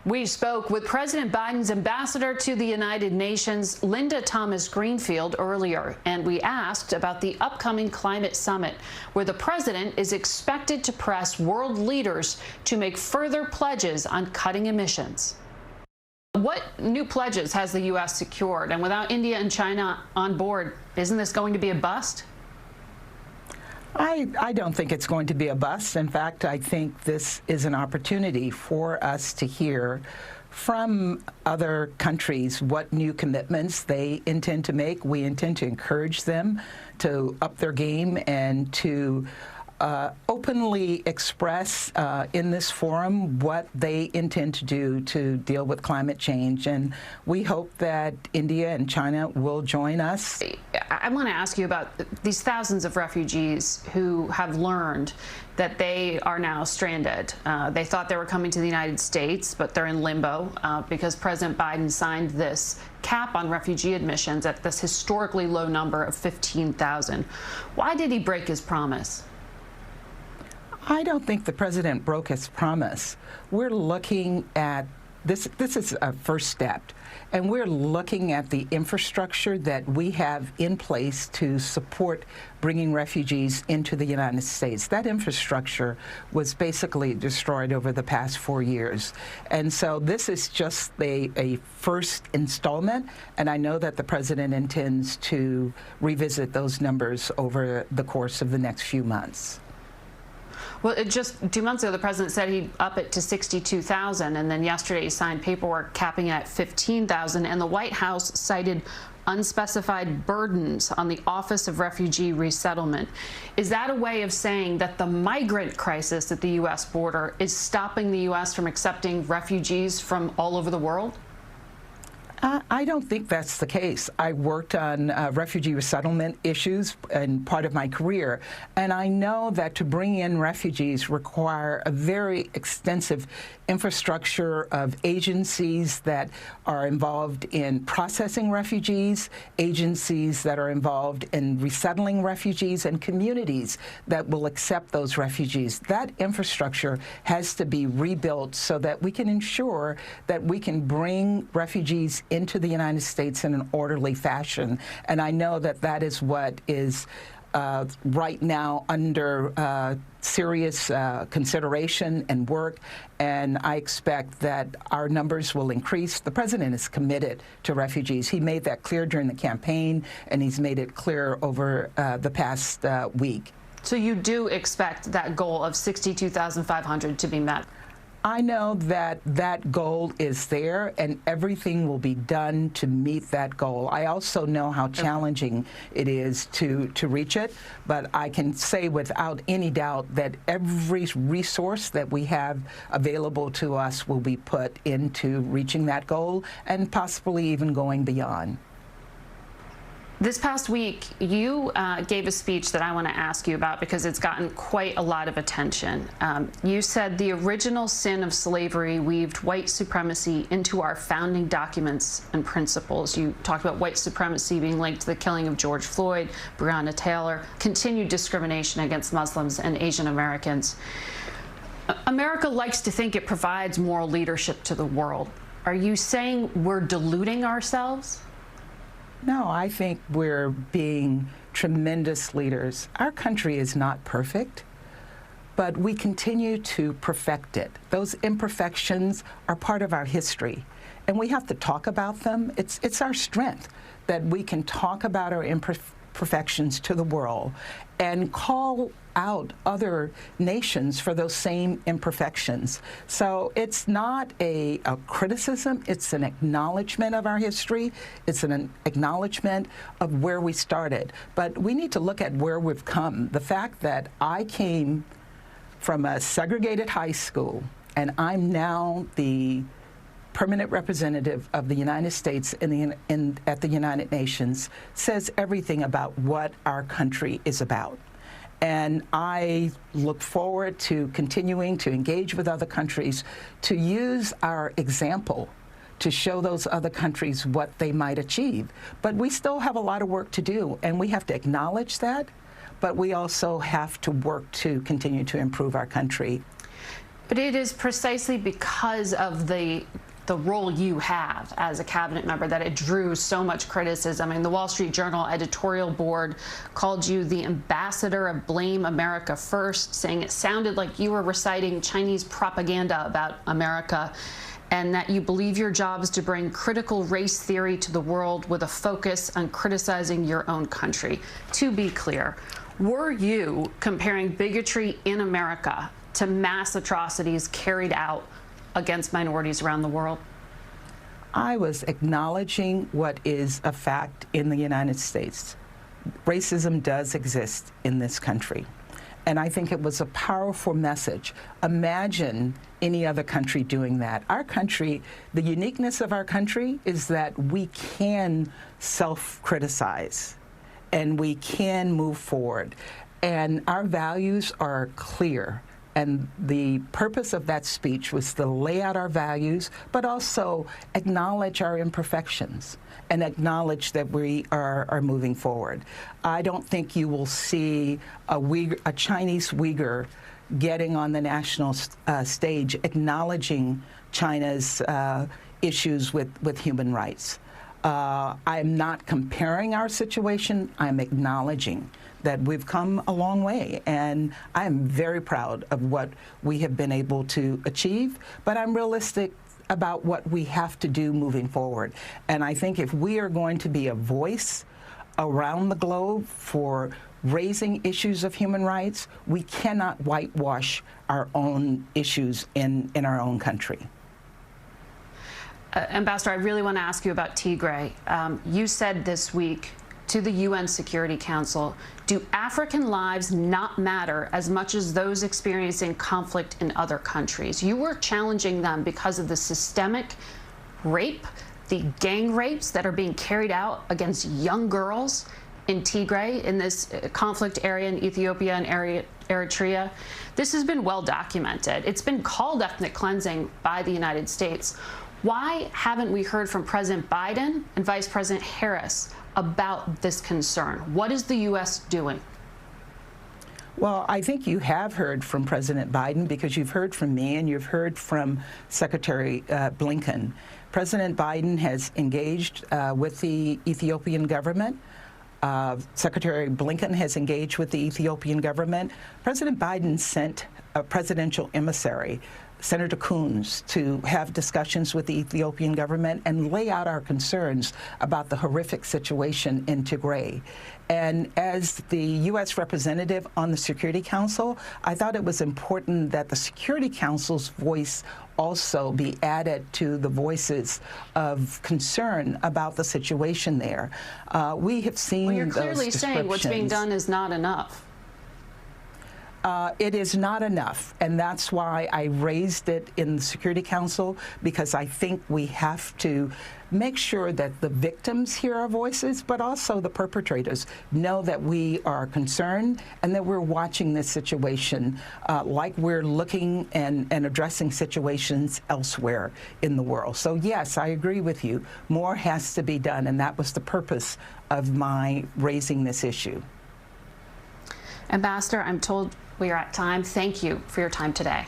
We spoke with President Biden's ambassador to the United Nations, Linda Thomas-Greenfield, earlier, and we asked about the upcoming climate summit, where the president is expected to press world leaders to make further pledges on cutting emissions. What new pledges has the U.S. secured? And without India and China on board, isn't this going to be a bust? I don't think it's going to be a bust. In fact, I think this is an opportunity for us to hear from other countries what new commitments they intend to make. We intend to encourage them to up their game and to openly express in this forum what they intend to do to deal with climate change. And we hope that India and China will join us. I want to ask you about these thousands of refugees who have learned that they are now stranded. They thought they were coming to the United States, but they're in limbo because President Biden signed this cap on refugee admissions at this historically low number of 15,000. Why did he break his promise? I don't think the president broke his promise. We're looking at this is a first step, and we're looking at the infrastructure that we have in place to support bringing refugees into the United States. That infrastructure was basically destroyed over the past 4 years. And so this is just a first installment, and I know that the president intends to revisit those numbers over the course of the next few months. Well, just 2 months ago, the president said he'd up it to 62,000, and then yesterday he signed paperwork capping it at 15,000, and the White House cited unspecified burdens on the Office of Refugee Resettlement. Is that a way of saying that the migrant crisis at the U.S. border is stopping the U.S. from accepting refugees from all over the world? I don't think that's the case. I worked on refugee resettlement issues in part of my career, and I know that to bring in refugees require a very extensive infrastructure of agencies that are involved in processing refugees, agencies that are involved in resettling refugees, and communities that will accept those refugees. That infrastructure has to be rebuilt so that we can ensure that we can bring refugees into the United States in an orderly fashion. And I know that that is what is right now under serious consideration and work, and I expect that our numbers will increase. The president is committed to refugees. He made that clear during the campaign, and he's made it clear over the past week. So you do expect that goal of 62,500 to be met? I know that that goal is there, and everything will be done to meet that goal. I also know how challenging it is to reach it, but I can say without any doubt that every resource that we have available to us will be put into reaching that goal and possibly even going beyond. This past week, you gave a speech that I want to ask you about because it's gotten quite a lot of attention. You said the original sin of slavery weaved white supremacy into our founding documents and principles. You talked about white supremacy being linked to the killing of George Floyd, Breonna Taylor, continued discrimination against Muslims and Asian Americans. America likes to think it provides moral leadership to the world. Are you saying we're deluding ourselves? No, I think we're being tremendous leaders. Our country is not perfect, but we continue to perfect it. Those imperfections are part of our history, and we have to talk about them. It's our strength that we can talk about our imperfections to the world and call out other nations for those same imperfections. So it's not a criticism, it's an acknowledgement of our history, it's an acknowledgement of where we started. But we need to look at where we've come. The fact that I came from a segregated high school and I'm now the permanent representative of the United States at the United Nations says everything about what our country is about. And I look forward to continuing to engage with other countries to use our example to show those other countries what they might achieve. But we still have a lot of work to do, and we have to acknowledge that, but we also have to work to continue to improve our country. But it is precisely because of the role you have as a cabinet member that it drew so much criticism. I mean, the Wall Street Journal editorial board called you the ambassador of Blame America First, saying it sounded like you were reciting Chinese propaganda about America, and that you believe your job is to bring critical race theory to the world with a focus on criticizing your own country. To be clear, were you comparing bigotry in America to mass atrocities carried out against minorities around the world? I was acknowledging what is a fact in the United States. Racism does exist in this country. And I think it was a powerful message. Imagine any other country doing that. Our country, the uniqueness of our country is that we can self-criticize and we can move forward. And our values are clear. And the purpose of that speech was to lay out our values, but also acknowledge our imperfections and acknowledge that we are moving forward. I don't think you will see a Chinese Uyghur getting on the national stage acknowledging China's issues with human rights. I'm not comparing our situation, I'm acknowledging that we've come a long way, and I am very proud of what we have been able to achieve, but I'm realistic about what we have to do moving forward. And I think if we are going to be a voice around the globe for raising issues of human rights, we cannot whitewash our own issues in our own country. Ambassador, I really want to ask you about Tigray. You said this week to the UN Security Council, do African lives not matter as much as those experiencing conflict in other countries? You were challenging them because of the systemic rape, the gang rapes that are being carried out against young girls in Tigray, in this conflict area in Ethiopia and Eritrea. This has been well documented. It's been called ethnic cleansing by the United States. Why haven't we heard from President Biden and Vice President Harris about this concern? What is the U.S. doing? Well, I think you have heard from President Biden because you've heard from me and you've heard from Secretary Blinken. President Biden has engaged with the Ethiopian government. Secretary Blinken has engaged with the Ethiopian government. President Biden sent a presidential emissary, Senator Coons, to have discussions with the Ethiopian government and lay out our concerns about the horrific situation in Tigray. And as the U.S. representative on the Security Council, I thought it was important that the Security Council's voice also be added to the voices of concern about the situation there. We have seen well, you're clearly saying what's being done is not enough. It is not enough, and that's why I raised it in the Security Council, because I think we have to make sure that the victims hear our voices, but also the perpetrators know that we are concerned and that we're watching this situation like we're looking and addressing situations elsewhere in the world. So yes, I agree with you. More has to be done, and that was the purpose of my raising this issue. Ambassador, I'm told we are at time. Thank you for your time today.